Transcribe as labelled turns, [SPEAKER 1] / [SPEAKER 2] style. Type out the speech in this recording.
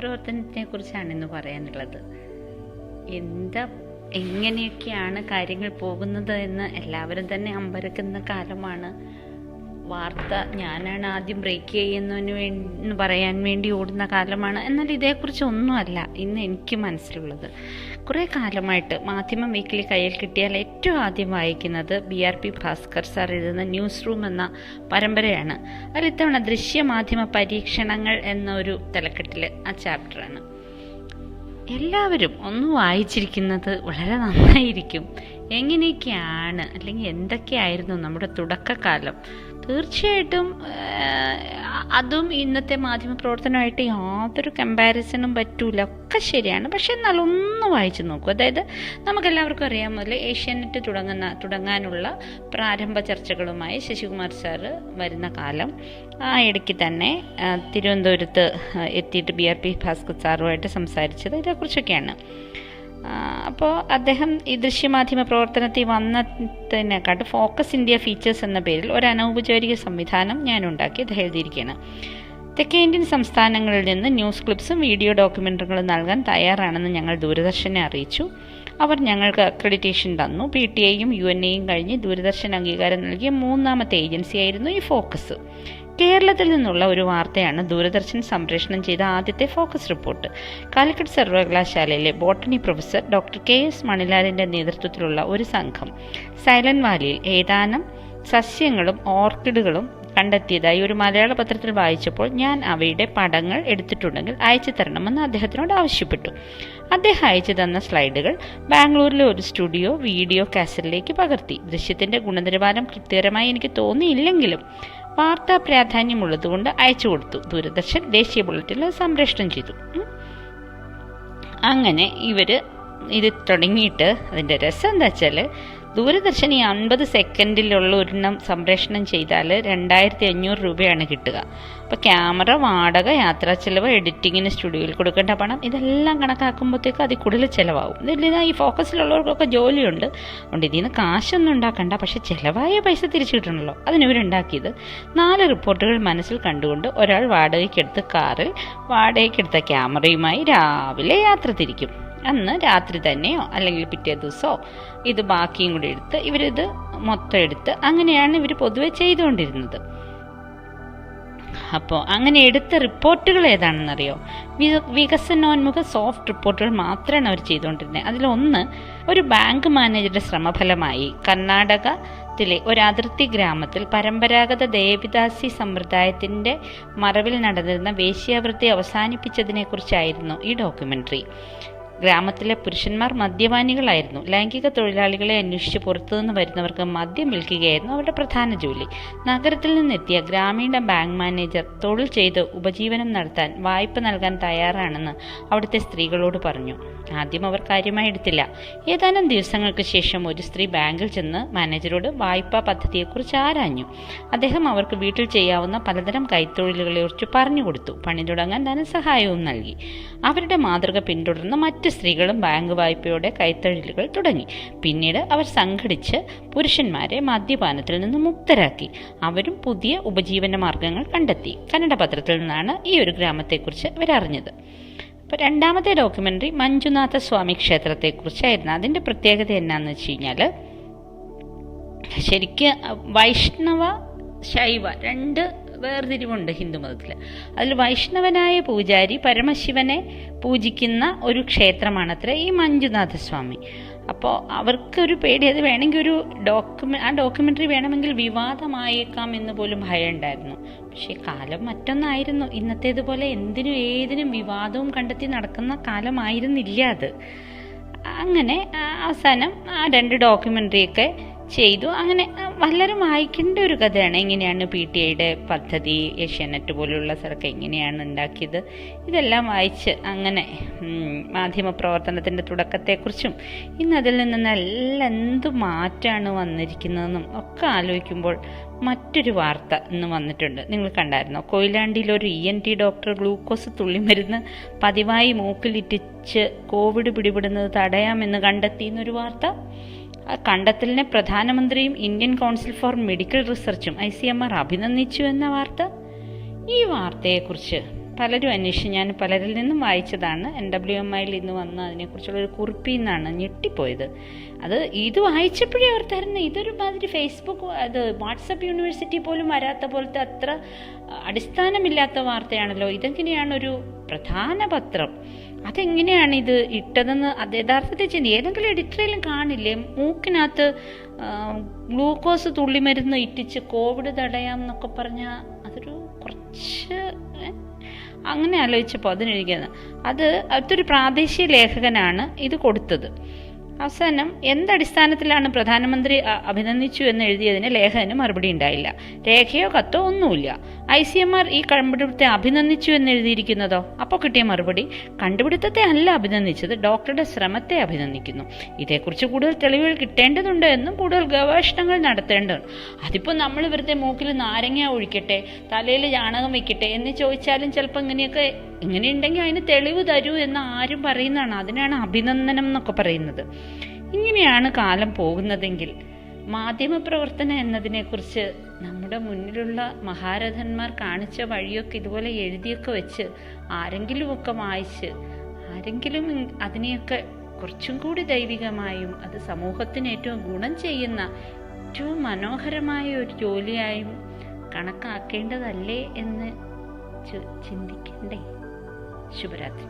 [SPEAKER 1] മാധ്യമപ്രവർത്തനത്തിനെ കുറിച്ചാണ് ഇന്ന് പറയാനുള്ളത്. എങ്ങനെയൊക്കെയാണ് കാര്യങ്ങൾ പോകുന്നത് എന്ന് എല്ലാവരും തന്നെ അമ്പരക്കുന്ന കാലമാണ്. വാർത്ത ഞാനാണ് ആദ്യം ബ്രേക്ക് ചെയ്യുന്നതിന് പറയാൻ വേണ്ടി ഓടുന്ന കാലമാണ്. എന്നാൽ ഇതേക്കുറിച്ചൊന്നുമല്ല ഇന്ന് എനിക്ക് മനസ്സിലുള്ളത്. കുറേ കാലമായിട്ട് മാധ്യമം വീക്കിലി കയ്യിൽ കിട്ടിയാൽ ഏറ്റവും ആദ്യം വായിക്കുന്നത് BRP ഭാസ്കർ സാർ എഴുതുന്ന ന്യൂസ് റൂം എന്ന പരമ്പരയാണ്. അതിൽ ഇത്തവണ ദൃശ്യമാധ്യമ പരീക്ഷണങ്ങൾ എന്നൊരു തലക്കെട്ടിൽ ആ ചാപ്റ്ററാണ്. എല്ലാവരും ഒന്ന് വായിച്ചിരിക്കുന്നത് വളരെ നന്നായിരിക്കും. എങ്ങനെയൊക്കെയാണ് അല്ലെങ്കിൽ എന്തൊക്കെയായിരുന്നു നമ്മുടെ തുടക്കകാലം? തീർച്ചയായിട്ടും അതും ഇന്നത്തെ മാധ്യമപ്രവർത്തനമായിട്ട് യാതൊരു കമ്പാരിസണും പറ്റൂല. ഒക്കെ ശരിയാണ്. പക്ഷെ എന്നാൽ ഒന്ന് വായിച്ചു നോക്കൂ. അതായത് നമുക്കെല്ലാവർക്കും അറിയാമല്ലോ, ഏഷ്യാനെറ്റ് തുടങ്ങാനുള്ള പ്രാരംഭ ചർച്ചകളുമായി ശശികുമാർ സാറ് വരുന്ന കാലം. ആ ഇടയ്ക്ക് തന്നെ തിരുവനന്തപുരത്ത് എത്തിയിട്ട് BRP ഭാസ്കർ സാറുമായിട്ട് സംസാരിച്ചത് ഇതേക്കുറിച്ചൊക്കെയാണ്. അപ്പോൾ അദ്ദേഹം ഈ ദൃശ്യമാധ്യമ പ്രവർത്തനത്തിൽ വന്നതിനെക്കാട്ട് ഫോക്കസ് ഇന്ത്യ ഫീച്ചേഴ്സ് എന്ന പേരിൽ ഒരു അനൗപചാരിക സംവിധാനം ഞാനുണ്ടാക്കി അദ്ദേഹം എഴുതിയിരിക്കുകയാണ്. തെക്കേ ഇന്ത്യൻ സംസ്ഥാനങ്ങളിൽ നിന്ന് ന്യൂസ് ക്ലിപ്സും വീഡിയോ ഡോക്യുമെൻ്ററികളും നൽകാൻ തയ്യാറാണെന്ന് ഞങ്ങൾ ദൂരദർശനെ അറിയിച്ചു. അവർ ഞങ്ങൾക്ക് അക്രഡിറ്റേഷൻ തന്നു. PTIയും UNAയും കഴിഞ്ഞ് ദൂരദർശൻ അംഗീകാരം നൽകിയ മൂന്നാമത്തെ ഏജൻസിയായിരുന്നു ഈ ഫോക്കസ്. കേരളത്തിൽ നിന്നുള്ള ഒരു വാർത്തയാണ് ദൂരദർശൻ സംപ്രേഷണം ചെയ്ത ആദ്യത്തെ ഫോക്കസ് റിപ്പോർട്ട്. കാലിക്കറ്റ് സർവകലാശാലയിലെ ബോട്ടണി പ്രൊഫസർ ഡോക്ടർ KS മണിലാലിൻ്റെ നേതൃത്വത്തിലുള്ള ഒരു സംഘം സൈലന്റ് വാലിയിൽ ഏതാനും സസ്യങ്ങളും ഓർക്കിഡുകളും കണ്ടെത്തിയതായി ഒരു മലയാള പത്രത്തിൽ വായിച്ചപ്പോൾ ഞാൻ അവയുടെ പടങ്ങൾ എടുത്തിട്ടുണ്ടെങ്കിൽ അയച്ചു തരണമെന്ന് അദ്ദേഹത്തിനോട് ആവശ്യപ്പെട്ടു. അദ്ദേഹം അയച്ചു തന്ന സ്ലൈഡുകൾ ബാംഗ്ലൂരിലെ ഒരു സ്റ്റുഡിയോ വീഡിയോ കാസറ്റിലേക്ക് പകർത്തി. ദൃശ്യത്തിൻ്റെ ഗുണനിലവാരം തൃപ്തികരമായി എനിക്ക് തോന്നിയില്ലെങ്കിലും വാർത്താ പ്രാധാന്യമുള്ളതുകൊണ്ട് അയച്ചു കൊടുത്തു. ദൂരദർശൻ ദേശീയ ബുള്ളറ്റിനിൽ സംപ്രേഷണം ചെയ്തു. അങ്ങനെ ഇത് തുടങ്ങിയിട്ട് അതിൻ്റെ രസം എന്താ വെച്ചാൽ, ദൂരദർശൻ ഈ 50 സെക്കൻഡിലുള്ള ഒരെണ്ണം സംപ്രേഷണം ചെയ്താൽ 2500 രൂപയാണ് കിട്ടുക. അപ്പോൾ ക്യാമറ വാടക, യാത്രാ ചിലവ്, എഡിറ്റിങ്ങിന് സ്റ്റുഡിയോയിൽ കൊടുക്കേണ്ട പണം, ഇതെല്ലാം കണക്കാക്കുമ്പോഴത്തേക്ക് അതിൽ കൂടുതൽ ചിലവാകും. ഇതിൽ ഈ ഫോക്കസിലുള്ളവർക്കൊക്കെ ജോലിയുണ്ട്, അതുകൊണ്ട് ഇതിൽ നിന്ന് കാശൊന്നും ഉണ്ടാക്കണ്ട. പക്ഷെ ചിലവായ പൈസ തിരിച്ചു കിട്ടണമല്ലോ. അതിനിവരുണ്ടാക്കിയത് 4 റിപ്പോർട്ടുകൾ മനസ്സിൽ കണ്ടുകൊണ്ട് ഒരാൾ വാടകയ്ക്കെടുത്ത് കാറിൽ വാടകയ്ക്കെടുത്ത ക്യാമറയുമായി രാവിലെ യാത്ര തിരിക്കും. അന്ന് രാത്രി തന്നെയോ അല്ലെങ്കിൽ പിറ്റേ ദിവസമോ ഇത് ബാക്കിയും കൂടി എടുത്ത് ഇവരിത് മൊത്തം എടുത്ത് അങ്ങനെയാണ് ഇവർ പൊതുവെ ചെയ്തുകൊണ്ടിരുന്നത്. അപ്പോൾ അങ്ങനെ എടുത്ത റിപ്പോർട്ടുകൾ ഏതാണെന്നറിയോ? വികസനോന്മുഖ സോഫ്റ്റ് റിപ്പോർട്ടുകൾ മാത്രമാണ് അവർ ചെയ്തുകൊണ്ടിരുന്നത്. അതിലൊന്ന് ഒരു ബാങ്ക് മാനേജറുടെ ശ്രമഫലമായി കർണാടകത്തിലെ ഒരു അതിർത്തി ഗ്രാമത്തിൽ പരമ്പരാഗത ദേവിദാസി സമ്പ്രദായത്തിൻ്റെ മറവിൽ നടന്നിരുന്ന വേശ്യാവൃത്തി അവസാനിപ്പിച്ചതിനെക്കുറിച്ചായിരുന്നു ഈ ഡോക്യുമെൻ്ററി. ഗ്രാമത്തിലെ പുരുഷന്മാർ മദ്യപാനികളായിരുന്നു. ലൈംഗിക തൊഴിലാളികളെ അന്വേഷിച്ച് പുറത്തുനിന്ന് വരുന്നവർക്ക് മദ്യം വിൽക്കുകയായിരുന്നു അവരുടെ പ്രധാന ജോലി. നഗരത്തിൽ നിന്നെത്തിയ ഗ്രാമീണ ബാങ്ക് മാനേജർ തൊഴിൽ ചെയ്ത് ഉപജീവനം നടത്താൻ വായ്പ നൽകാൻ തയ്യാറാണെന്ന് അവിടുത്തെ സ്ത്രീകളോട് പറഞ്ഞു. ആദ്യം അവർ കാര്യമായി എടുത്തില്ല. ഏതാനും ദിവസങ്ങൾക്ക് ശേഷം ഒരു സ്ത്രീ ബാങ്കിൽ ചെന്ന് മാനേജരോട് വായ്പാ പദ്ധതിയെക്കുറിച്ച് ആരാഞ്ഞു. അദ്ദേഹം അവർക്ക് വീട്ടിൽ ചെയ്യാവുന്ന പലതരം കൈത്തൊഴിലുകളെക്കുറിച്ച് പറഞ്ഞു കൊടുത്തു. പണി തുടങ്ങാൻ ധനസഹായവും നൽകി. അവരുടെ മാതൃക പിന്തുടർന്ന് മറ്റ് സ്ത്രീകളും ബാങ്ക് വായ്പയോടെ കൈത്തൊഴിലുകൾ തുടങ്ങി. പിന്നീട് അവർ സംഘടിച്ച് പുരുഷന്മാരെ മദ്യപാനത്തിൽ നിന്ന് മുക്തരാക്കി. അവരും പുതിയ ഉപജീവന മാർഗങ്ങൾ കണ്ടെത്തി. കന്നഡ പത്രത്തിൽ നിന്നാണ് ഈ ഒരു ഗ്രാമത്തെക്കുറിച്ച് അവരറിഞ്ഞത്. അപ്പോൾ രണ്ടാമത്തെ ഡോക്യുമെൻ്ററി മഞ്ജുനാഥ സ്വാമി ക്ഷേത്രത്തെക്കുറിച്ചായിരുന്നു. അതിൻ്റെ പ്രത്യേകത എന്നാന്ന് വെച്ച് കഴിഞ്ഞാൽ, ശരിക്കും വൈഷ്ണവ ശൈവ 2 വേർതിരിവുണ്ട് ഹിന്ദു മതത്തിൽ. അതിൽ വൈഷ്ണവനായ പൂജാരി പരമശിവനെ പൂജിക്കുന്ന ഒരു ക്ഷേത്രമാണത്ര ഈ മഞ്ജുനാഥസ്വാമി. അപ്പോൾ അവർക്കൊരു പേടി, അത് വേണമെങ്കിൽ ആ ഡോക്യുമെൻ്ററി വേണമെങ്കിൽ വിവാദമായേക്കാം എന്ന് പോലും ഭയം ഉണ്ടായിരുന്നു. പക്ഷേ കാലം മറ്റൊന്നായിരുന്നു. ഇന്നത്തേതുപോലെ എന്തിനും ഏതിനും വിവാദവും കണ്ടെത്തി നടക്കുന്ന കാലമായിരുന്നില്ല അത്. അങ്ങനെ അവസാനം ആ 2 ഡോക്യുമെൻ്ററിയൊക്കെ ചെയ്തു. അങ്ങനെ വളരെ വായിക്കേണ്ട ഒരു കഥയാണ്. എങ്ങനെയാണ് PTIയുടെ പദ്ധതി, ഏഷ്യാനെറ്റ് പോലുള്ള സ്ഥലമൊക്കെ എങ്ങനെയാണ് ഉണ്ടാക്കിയത്, ഇതെല്ലാം വായിച്ച് അങ്ങനെ മാധ്യമപ്രവർത്തനത്തിൻ്റെ തുടക്കത്തെക്കുറിച്ചും ഇന്ന് അതിൽ നിന്നെല്ലാം എന്ത് മാറ്റമാണ് വന്നിരിക്കുന്നതെന്നും ഒക്കെ ആലോചിക്കുമ്പോൾ മറ്റൊരു വാർത്ത ഇന്ന് വന്നിട്ടുണ്ട്. നിങ്ങൾ കണ്ടായിരുന്നോ? കൊയിലാണ്ടിയിൽ ഒരു ENT ഡോക്ടർ ഗ്ലൂക്കോസ് തുള്ളിമരുന്ന് പതിവായി മൂക്കിലിറ്റിച്ച് കോവിഡ് പിടിപെടുന്നത് തടയാമെന്ന് കണ്ടെത്തിയെന്നൊരു വാർത്ത. ആ കണ്ടെത്തലിനെ പ്രധാനമന്ത്രിയും ഇന്ത്യൻ കൗൺസിൽ ഫോർ മെഡിക്കൽ റിസർച്ചും ICMR അഭിനന്ദിച്ചു എന്ന വാർത്ത. ഈ വാർത്തയെക്കുറിച്ച് പലരും അന്വേഷിച്ചു. ഞാൻ പലരിൽ നിന്നും വായിച്ചതാണ്. NWMIയിൽ ഇന്ന് വന്ന് അതിനെക്കുറിച്ചുള്ളൊരു കുറിപ്പിൽ നിന്നാണ് ഞെട്ടിപ്പോയത്. ഇത് വായിച്ചപ്പോഴേ ഓർത്തായിരുന്നു ഇതൊരു മാതിരി ഫേസ്ബുക്ക് വാട്സപ്പ് യൂണിവേഴ്സിറ്റി പോലും വരാത്ത പോലത്തെ അത്ര അടിസ്ഥാനമില്ലാത്ത വാർത്തയാണല്ലോ. ഇതെങ്ങനെയാണൊരു പ്രധാന പത്രം അതെങ്ങനെയാണ് ഇത് ഇട്ടതെന്ന് അത് യഥാർത്ഥത്തിൽ ഏതെങ്കിലും എഡിറ്ററിലും കാണില്ലേ? മൂക്കിനകത്ത് ഗ്ലൂക്കോസ് തുള്ളിമരുന്ന് ഇറ്റിച്ച് കോവിഡ് തടയാം എന്നൊക്കെ പറഞ്ഞാൽ അതൊരു കുറച്ച് അങ്ങനെ ആലോചിച്ചപ്പോൾ അതിനെഴുതിയത് അതൊരു പ്രാദേശിക ലേഖകനാണ് ഇത് കൊടുത്തത്. അവസാനം എന്തടിസ്ഥാനത്തിലാണ് പ്രധാനമന്ത്രി അഭിനന്ദിച്ചു എന്ന് എഴുതിയതിന് ലേഖകന് മറുപടി ഉണ്ടായില്ല. രേഖയോ കത്തോ ഒന്നുമില്ല. ICMR ഈ കണ്ടുപിടുത്തത്തെ അഭിനന്ദിച്ചു എന്ന് എഴുതിയിരിക്കുന്നതോ? അപ്പോൾ കിട്ടിയ മറുപടി കണ്ടുപിടുത്തത്തെ അല്ല അഭിനന്ദിച്ചത്, ഡോക്ടറുടെ ശ്രമത്തെ അഭിനന്ദിക്കുന്നു. ഇതേക്കുറിച്ച് കൂടുതൽ തെളിവുകൾ കിട്ടേണ്ടതുണ്ട് എന്നും കൂടുതൽ ഗവേഷണങ്ങൾ നടത്തേണ്ടതുണ്ട്. അതിപ്പോൾ നമ്മൾ വെറുതെ മൂക്കിൽ നാരങ്ങ ഒഴിക്കട്ടെ, തലയിൽ ചാണകം വയ്ക്കട്ടെ എന്ന് ചോദിച്ചാലും ചിലപ്പോൾ ഇങ്ങനെയുണ്ടെങ്കിൽ അതിന് തെളിവ് തരൂ എന്ന് ആരും പറയുന്നതാണ്. അതിനാണ് അഭിനന്ദനം എന്നൊക്കെ പറയുന്നത്. ഇങ്ങനെയാണ് കാലം പോകുന്നതെങ്കിൽ മാധ്യമപ്രവർത്തനം എന്നതിനെക്കുറിച്ച് നമ്മുടെ മുന്നിലുള്ള മഹാരഥന്മാർ കാണിച്ച വഴിയൊക്കെ ഇതുപോലെ എഴുതിയൊക്കെ വെച്ച് ആരെങ്കിലുമൊക്കെ വായിച്ച് ആരെങ്കിലും അതിനെയൊക്കെ കുറച്ചും കൂടി ദൈവികമായും അത് സമൂഹത്തിന് ഏറ്റവും ഗുണം ചെയ്യുന്ന ഏറ്റവും മനോഹരമായ ഒരു ജോലിയായും കണക്കാക്കേണ്ടതല്ലേ എന്ന് ചിന്തിക്കണ്ടേ? ശുഭരാത്രി.